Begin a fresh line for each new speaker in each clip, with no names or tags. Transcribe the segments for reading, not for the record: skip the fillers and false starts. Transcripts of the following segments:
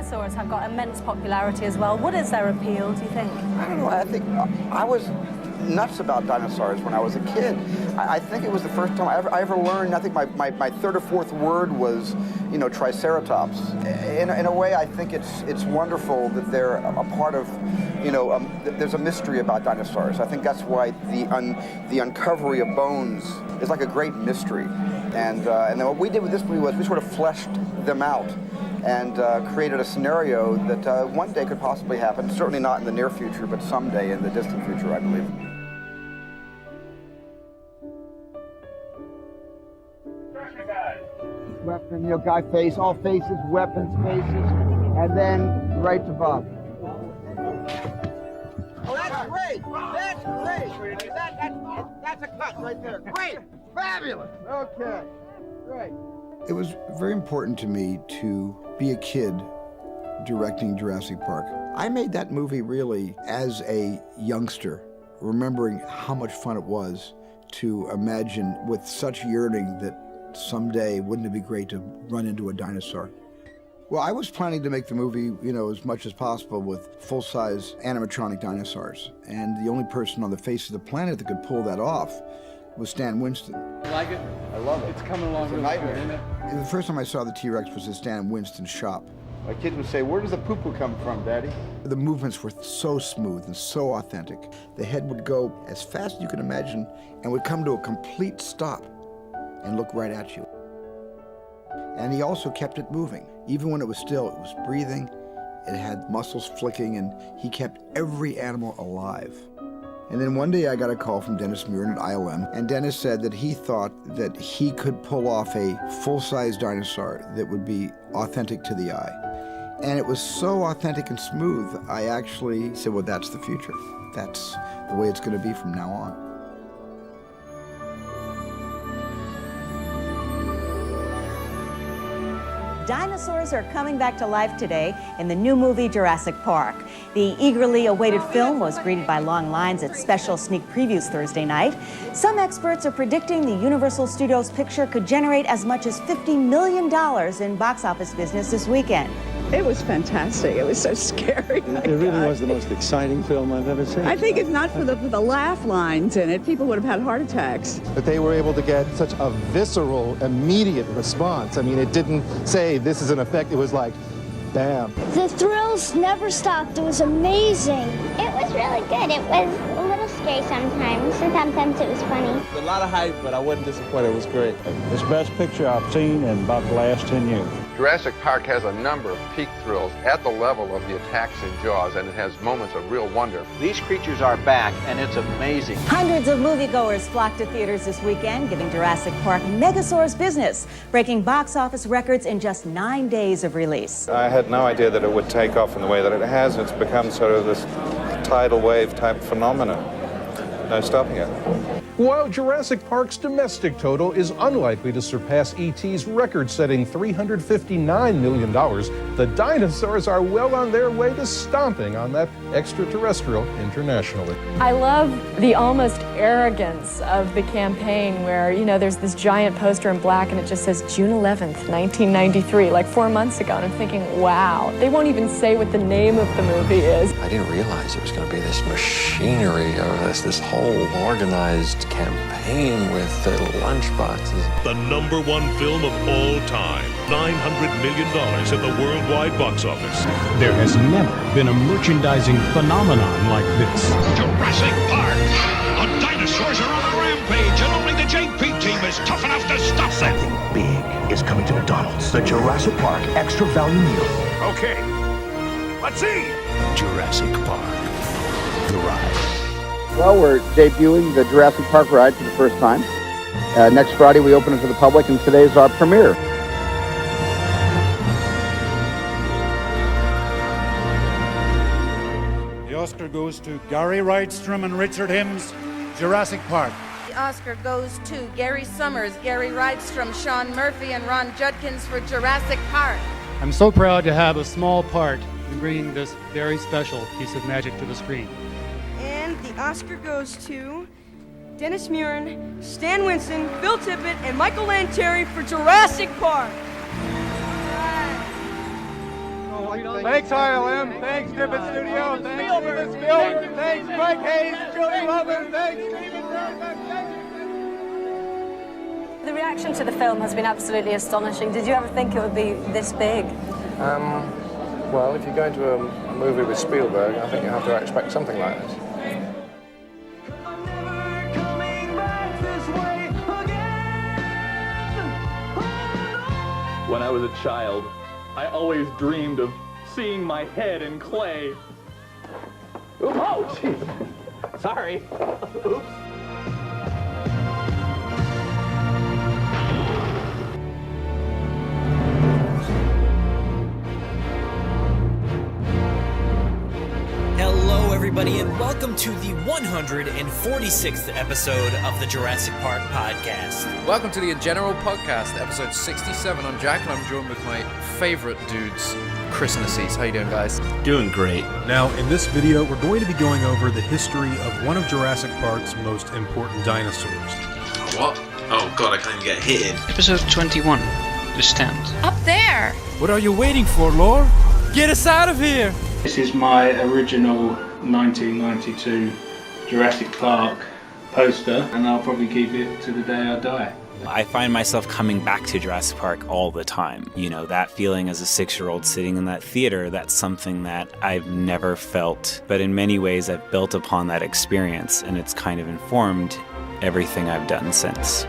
dinosaurs have got immense popularity as well. What is their appeal, do you think?
I don't know. I think I was nuts about dinosaurs when I was a kid. I think it was the first time I ever learned. I think my third or fourth word was, triceratops. In a way, I think it's wonderful that they're a part of, there's a mystery about dinosaurs. I think that's why the uncovery of bones is like a great mystery. And then what we did with this movie was we sort of fleshed them out and created a scenario that one day could possibly happen, certainly not in the near future, but someday in the distant future, I believe. Weapon, guy face, all faces, weapons, faces, and then right to Bob. Oh, that's great! That's great! That's a cut right there. Great! Fabulous! Okay, great. It was very important to me to be a kid directing Jurassic Park. I made that movie really as a youngster, remembering how much fun it was to imagine with such yearning that someday wouldn't it be great to run into a dinosaur. Well, I was planning to make the movie, as much as possible with full-size animatronic dinosaurs. And the only person on the face of the planet that could pull that off was Stan Winston.
You like it?
I love it.
It's coming along really good, isn't it?
The first time I saw the T-Rex was at Stan Winston's shop. My kids would say, "Where does the poo-poo come from, Daddy?" The movements were so smooth and so authentic. The head would go as fast as you can imagine and would come to a complete stop and look right at you. And he also kept it moving. Even when it was still, it was breathing, it had muscles flicking, and he kept every animal alive. And then one day I got a call from Dennis Muren at ILM, and Dennis said that he thought that he could pull off a full-size dinosaur that would be authentic to the eye. And it was so authentic and smooth, I actually said, well, that's the future. That's the way it's going to be from now on.
Dinosaurs are coming back to life today in the new movie Jurassic Park. The eagerly awaited film was greeted by long lines at special sneak previews Thursday night. Some experts are predicting the Universal Studios picture could generate as much as $50 million in box office business this weekend.
It was fantastic. It was so scary.
It really was the most exciting film I've ever seen.
I think if not for the laugh lines in it, people would have had heart attacks.
That they were able to get such a visceral, immediate response. I mean, it didn't say this is an effect. It was like, bam.
The thrills never stopped. It was amazing. It was really good. It was a little scary sometimes. Sometimes it was funny.
A lot of hype, but I wasn't disappointed. It was great.
It's the best picture I've seen in about the last 10 years.
Jurassic Park has a number of peak thrills at the level of the attacks in Jaws, and it has moments of real wonder.
These creatures are back, and it's amazing.
Hundreds of moviegoers flocked to theaters this weekend, giving Jurassic Park Megasaur's business, breaking box office records in just 9 days of release.
I had no idea that it would take off in the way that it has. It's become sort of this tidal wave type phenomenon. No stopping it.
While Jurassic Park's domestic total is unlikely to surpass E.T.'s record-setting $359 million, the dinosaurs are well on their way to stomping on that extraterrestrial internationally.
I love the almost arrogance of the campaign where, there's this giant poster in black and it just says June 11th, 1993, like 4 months ago. And I'm thinking, wow, they won't even say what the name of the movie is.
I didn't realize it was going to be this machinery of this whole organized campaign with the lunchboxes.
The #1 film of all time, $900 million at the worldwide box office.
There has never been a merchandising phenomenon like this.
Jurassic Park! The dinosaurs are on a rampage, and only the JP team is tough enough to stop them.
Something big is coming to McDonald's. The Jurassic Park Extra Value Meal.
Okay, let's see!
Jurassic Park, the ride.
Well, we're debuting the Jurassic Park ride for the first time. Next Friday we open it to the public, and today's our premiere.
The Oscar goes to Gary Rydstrom and Richard Hims, Jurassic Park.
The Oscar goes to Gary Summers, Gary Rydstrom, Sean Murphy, and Ron Judkins for Jurassic Park.
I'm so proud to have a small part in bringing this very special piece of magic to the screen.
And the Oscar goes to Dennis Muren, Stan Winston, Phil Tippett, and Michael Lanterry for Jurassic Park.
Thanks, RLM. Thanks, Tippett Studio. Thanks, Steven Spielberg. Thanks, Mike Hayes, Julie Lovin. Thanks, Steven Bergman.
The reaction to the film has been absolutely astonishing. Did you ever think it would be this big?
Well, if you're going to a movie with Spielberg, I think you have to expect something like this.
When I was a child, I always dreamed of seeing my head in clay. Oh, jeez. Sorry. Oops.
Hello, everybody, and welcome to the 146th episode of the Jurassic Park podcast.
Welcome to the In General podcast, episode 67. I'm Jack, and I'm joined with my favorite dudes, Chris and Assis. How you doing, guys?
Doing great. Now, in this video, we're going to be going over the history of one of Jurassic Park's most important dinosaurs.
What? Oh god, I can't even get hit in.
Episode 21, The Stand.
Up there!
What are you waiting for, Lore? Get us out of here!
This is my original 1992 Jurassic Park poster, and I'll probably keep it to the day I die.
I find myself coming back to Jurassic Park all the time. You know, that feeling as a 6-year-old sitting in that theater, that's something that I've never felt. But in many ways, I've built upon that experience, and it's kind of informed everything I've done since.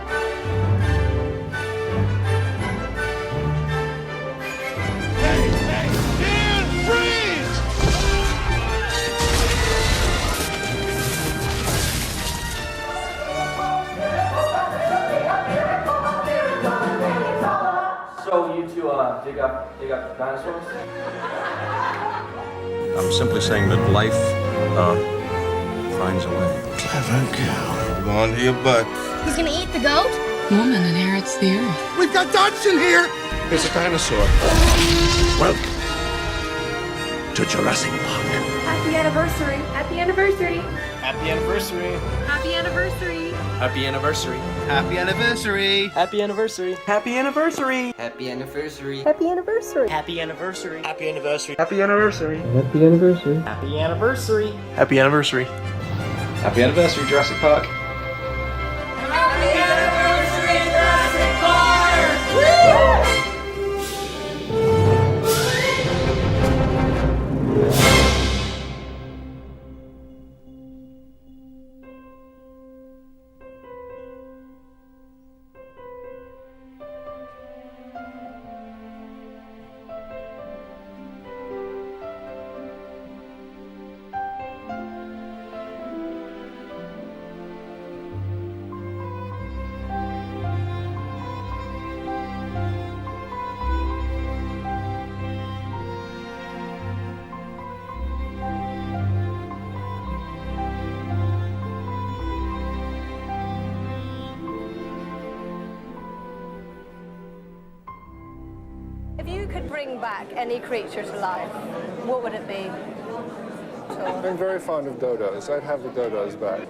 So you two dig up dinosaurs?
I'm simply saying that life finds a way.
Clever girl. Go on to your butt.
He's gonna eat the goat?
Woman inherits the earth.
We've got Dodson here!
It's a dinosaur.
Welcome to Jurassic Park.
Happy anniversary. Happy anniversary.
Happy anniversary.
Happy anniversary.
Happy anniversary.
Happy anniversary!
Happy anniversary.
Happy anniversary!
Happy anniversary.
Happy anniversary.
Happy anniversary.
Happy anniversary!
Happy anniversary.
Happy anniversary!
Happy anniversary.
Happy anniversary!
Happy anniversary, Jurassic Park.
Happy anniversary, Jurassic Park! Woo!
If you could bring back any creature to life, what would it be?
I'm very fond of dodos. I'd have the dodos back.